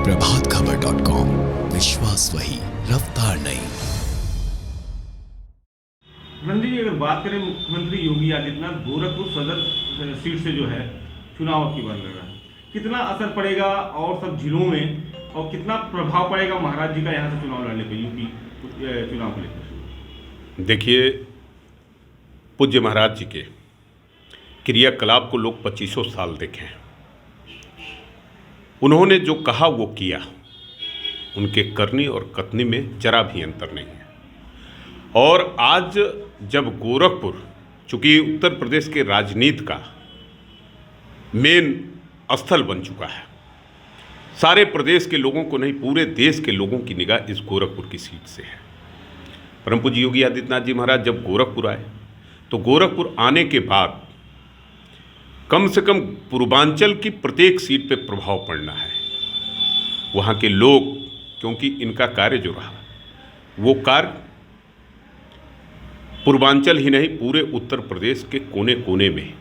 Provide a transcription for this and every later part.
प्रभातखबर.com, विश्वास वही, रफ्तार नहीं। रणजी, अगर बात करें मुख्यमंत्री योगी आदित्यनाथ गोरखपुर सदर सीट से जो है चुनाव की बात लड़ रहा है, कितना असर पड़ेगा और सब जिलों में, और कितना प्रभाव पड़ेगा महाराज जी का यहाँ से चुनाव लड़ने पे, यूपी चुनाव को लेकर? देखिए, पूज्य महाराज जी के क्रियाकलाप को लोग 2500 साल देखे हैं। उन्होंने जो कहा वो किया, उनके करनी और कथनी में जरा भी अंतर नहीं है। और आज जब गोरखपुर, चूँकि उत्तर प्रदेश के राजनीति का मेन स्थल बन चुका है, सारे प्रदेश के लोगों को नहीं, पूरे देश के लोगों की निगाह इस गोरखपुर की सीट से है। परम पूज्य योगी आदित्यनाथ जी महाराज जब गोरखपुर आए तो गोरखपुर आने के बाद कम से कम पूर्वांचल की प्रत्येक सीट पे प्रभाव पड़ना है। वहाँ के लोग, क्योंकि इनका कार्य जो रहा वो कार्य पूर्वांचल ही नहीं, पूरे उत्तर प्रदेश के कोने कोने में,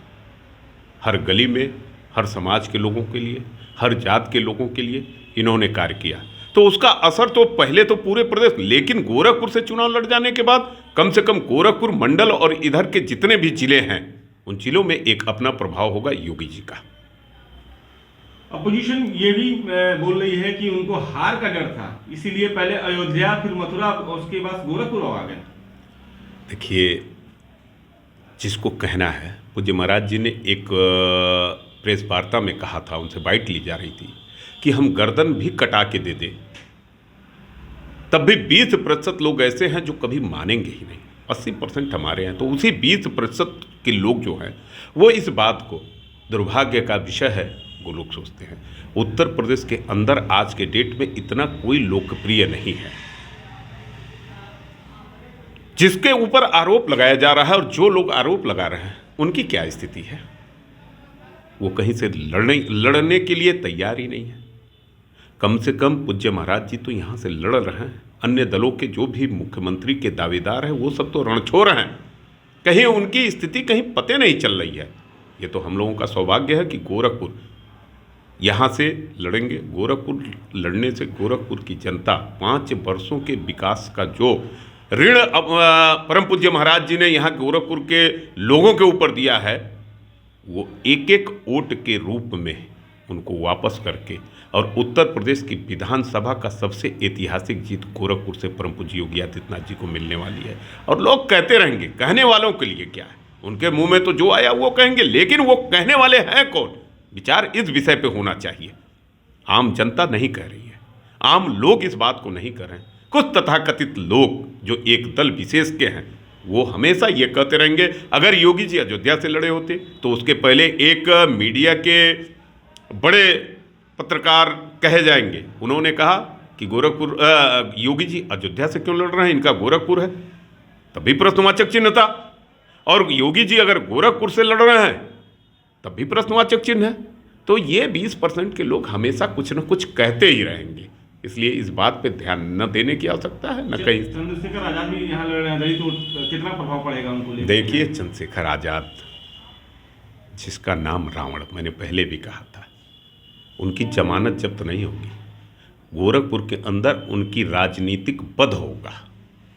हर गली में, हर समाज के लोगों के लिए, हर जात के लोगों के लिए इन्होंने कार्य किया। तो उसका असर तो पहले तो पूरे प्रदेश, लेकिन गोरखपुर से चुनाव लड़ जाने के बाद कम से कम गोरखपुर मंडल और इधर के जितने भी जिले हैं उन जिलों में एक अपना प्रभाव होगा योगी जी का। अपोजिशन ये भी बोल रही है कि उनको हार का डर था, इसीलिए पहले अयोध्या, फिर मथुरा, उसके बाद गोरखपुर आ गए। देखिए, जिसको कहना है, पूज्य महाराज जी ने एक प्रेस वार्ता में कहा था, उनसे बाइट ली जा रही थी कि हम गर्दन भी कटा के दे दें, तब भी 20% लोग ऐसे हैं जो कभी मानेंगे ही नहीं। 80% हमारे हैं, तो उसी 20% के लोग जो हैं वो इस बात को, दुर्भाग्य का विषय है, वो लोग सोचते हैं उत्तर प्रदेश के अंदर आज के डेट में इतना कोई लोकप्रिय नहीं है। जिसके ऊपर आरोप लगाया जा रहा है और जो लोग आरोप लगा रहे हैं उनकी क्या स्थिति है, वो कहीं से लड़ने के लिए तैयार ही नहीं है। कम से कम पूज्य महाराज जी तो यहाँ से लड़ रहे हैं। अन्य दलों के जो भी मुख्यमंत्री के दावेदार हैं वो सब तो रणछोड़ हैं, कहीं उनकी स्थिति कहीं पते नहीं चल रही है। ये तो हम लोगों का सौभाग्य है कि गोरखपुर यहाँ से लड़ेंगे। गोरखपुर लड़ने से गोरखपुर की जनता 5 वर्षों के विकास का जो ऋण परम पूज्य महाराज जी ने यहाँ गोरखपुर के लोगों के ऊपर दिया है, वो एक एक वोट के रूप में उनको वापस करके, और उत्तर प्रदेश की विधानसभा का सबसे ऐतिहासिक जीत गोरखपुर से परम पूज्य योगी आदित्यनाथ जी को मिलने वाली है। और लोग कहते रहेंगे, कहने वालों के लिए क्या है, उनके मुंह में तो जो आया वो कहेंगे, लेकिन वो कहने वाले हैं कौन, विचार इस विषय पे होना चाहिए। आम जनता नहीं कह रही है, आम लोग इस बात को नहीं कर रहे हैं। कुछ तथाकथित लोग जो एक दल विशेष के हैं वो हमेशा ये कहते रहेंगे, अगर योगी जी अयोध्या से लड़े होते तो उसके पहले एक मीडिया के बड़े पत्रकार कहे जाएंगे, उन्होंने कहा कि गोरखपुर योगी जी अयोध्या से क्यों लड़ रहे हैं, इनका गोरखपुर है, तभी प्रश्नवाचक चिन्ह था। और योगी जी अगर गोरखपुर से लड़ रहे हैं तब भी प्रश्नवाचक चिन्ह है। तो ये 20% के लोग हमेशा कुछ न कुछ कहते ही रहेंगे, इसलिए इस बात पे ध्यान न देने की आवश्यकता है, न कहीं। चंद्रशेखर आजाद भी यहाँ लड़ रहे हैं, तो कितना प्रभाव पड़ेगा उनको लेकर? देखिए, चंद्रशेखर आजाद, जिसका नाम रावण, मैंने पहले भी कहा था, उनकी जमानत जब्त नहीं होगी। गोरखपुर के अंदर उनकी राजनीतिक वध होगा।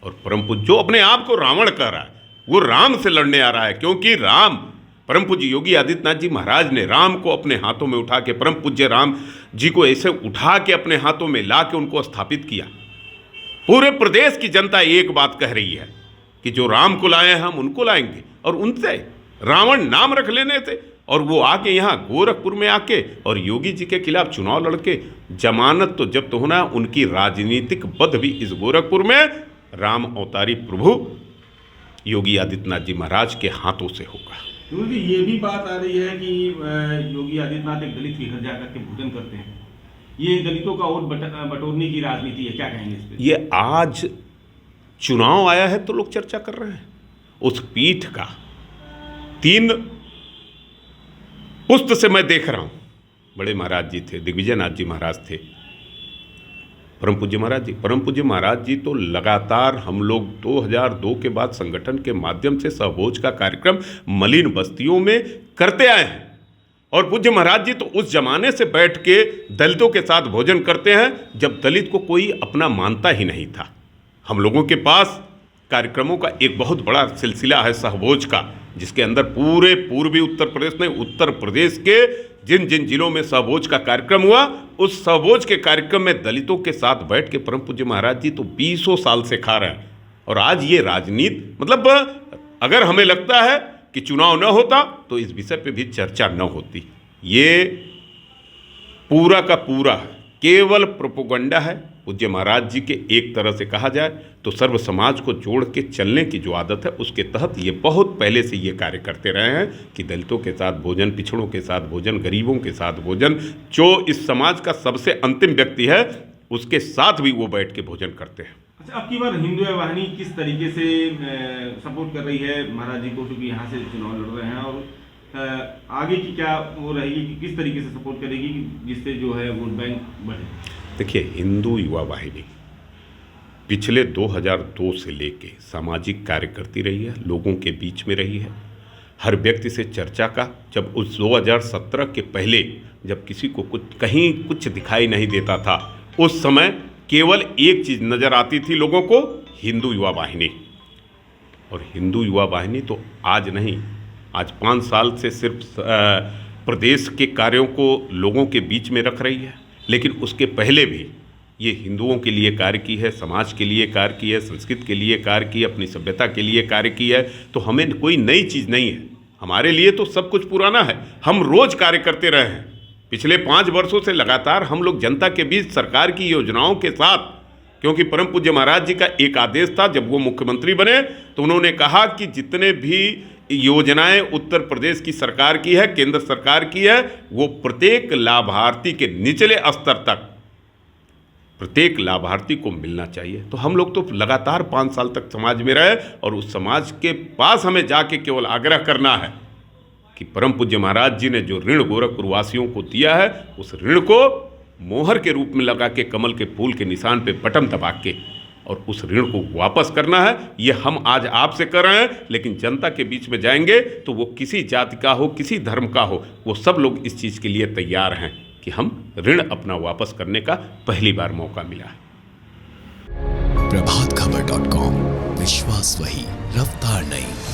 और परम पूज्य जो अपने आप को रावण कह रहा है वो राम से लड़ने आ रहा है, क्योंकि राम, परम पूज्य योगी आदित्यनाथ जी महाराज ने राम को अपने हाथों में उठा के, परम पूज्य राम जी को ऐसे उठा के अपने हाथों में ला के उनको स्थापित किया। पूरे प्रदेश की जनता एक बात कह रही है कि जो राम को लाए हैं हम उनको लाएंगे, और उनसे रावण नाम रख लेने से, और वो आके यहाँ गोरखपुर में आके और योगी जी के खिलाफ चुनाव लड़के जमानत तो जब्त होना, उनकी राजनीतिक वध भी इस गोरखपुर में राम अवतारी प्रभु योगी आदित्यनाथ जी महाराज के हाथों से होगा। जी, ये भी बात आ रही है कि योगी आदित्यनाथ एक दलित के घर जाकर के भोजन करते हैं, ये दलितों का वोट बटोरने की राजनीति है, क्या कहेंगे इस पे? ये आज चुनाव आया है तो लोग चर्चा कर रहे हैं। उस पीठ का 3 पुस्त से मैं देख रहा हूँ, बड़े महाराज जी थे, दिग्विजयनाथ जी महाराज थे, परम पूज्य महाराज जी। परम पूज्य महाराज जी तो लगातार हम लोग 2002 के बाद संगठन के माध्यम से सहभोज का कार्यक्रम मलिन बस्तियों में करते आए हैं। और पूज्य महाराज जी तो उस जमाने से बैठ के दलितों के साथ भोजन करते हैं जब दलित को कोई अपना मानता ही नहीं था। हम लोगों के पास कार्यक्रमों का एक बहुत बड़ा सिलसिला है सहभोज का, जिसके अंदर पूरे पूर्वी उत्तर प्रदेश में, उत्तर प्रदेश के जिन जिन जिलों में सहभोज का कार्यक्रम हुआ, उस सहभोज के कार्यक्रम में दलितों के साथ बैठ के परम पूज्य महाराज जी तो 20 साल से खा रहे हैं। और आज ये राजनीति, मतलब अगर हमें लगता है कि चुनाव न होता तो इस विषय पे भी चर्चा न होती। ये पूरा का पूरा केवल प्रोपोगंडा है। पूज्य महाराज जी के एक तरह से कहा जाए तो सर्व समाज को जोड़ के चलने की जो आदत है, उसके तहत ये बहुत पहले से ये कार्य करते रहे हैं कि दलितों के साथ भोजन, पिछड़ों के साथ भोजन, गरीबों के साथ भोजन, जो इस समाज का सबसे अंतिम व्यक्ति है उसके साथ भी वो बैठ के भोजन करते हैं। अच्छा, अब की बार हिंदू वाहिनी किस तरीके से सपोर्ट कर रही है महाराज जी को, क्योंकि यहाँ से चुनाव लड़ रहे हैं, और आगे की क्या वो रहेगी कि किस तरीके से सपोर्ट करेगी जिससे जो है वोट बैंक बढ़े? देखिए, हिंदू युवा वाहिनी पिछले 2002 से लेके सामाजिक कार्य करती रही है, लोगों के बीच में रही है, हर व्यक्ति से चर्चा का। जब उस 2017 के पहले जब किसी को कहीं कुछ दिखाई नहीं देता था, उस समय केवल एक चीज़ नज़र आती थी लोगों को, हिंदू युवा वाहिनी। और हिंदू युवा वाहिनी तो आज नहीं, आज 5 साल से सिर्फ प्रदेश के कार्यों को लोगों के बीच में रख रही है, लेकिन उसके पहले भी ये हिंदुओं के लिए कार्य की है, समाज के लिए कार्य की है, संस्कृत के लिए कार्य की है, अपनी सभ्यता के लिए कार्य की है। तो हमें कोई नई चीज़ नहीं है, हमारे लिए तो सब कुछ पुराना है। हम रोज़ कार्य करते रहे हैं। पिछले 5 वर्षों से लगातार हम लोग जनता के बीच सरकार की योजनाओं के साथ, क्योंकि परम पूज्य महाराज जी का एक आदेश था जब वो मुख्यमंत्री बने, तो उन्होंने कहा कि जितने भी योजनाएं उत्तर प्रदेश की सरकार की है, केंद्र सरकार की है, वो प्रत्येक लाभार्थी के निचले स्तर तक प्रत्येक लाभार्थी को मिलना चाहिए। तो हम लोग तो लगातार 5 साल तक समाज में रहे, और उस समाज के पास हमें जाके केवल आग्रह करना है कि परम पूज्य महाराज जी ने जो ऋण गोरखपुर वासियों को दिया है, उस ऋण को मोहर के रूप में लगा के कमल के फूल के निशान पे बटन दबा के और उस ऋण को वापस करना है। ये हम आज आपसे कर रहे हैं, लेकिन जनता के बीच में जाएंगे तो वो किसी जाति का हो, किसी धर्म का हो, वो सब लोग इस चीज़ के लिए तैयार हैं कि हम ऋण अपना वापस करने का पहली बार मौका मिला है। प्रभातखबर.com, विश्वास वही, रफ्तार नहीं।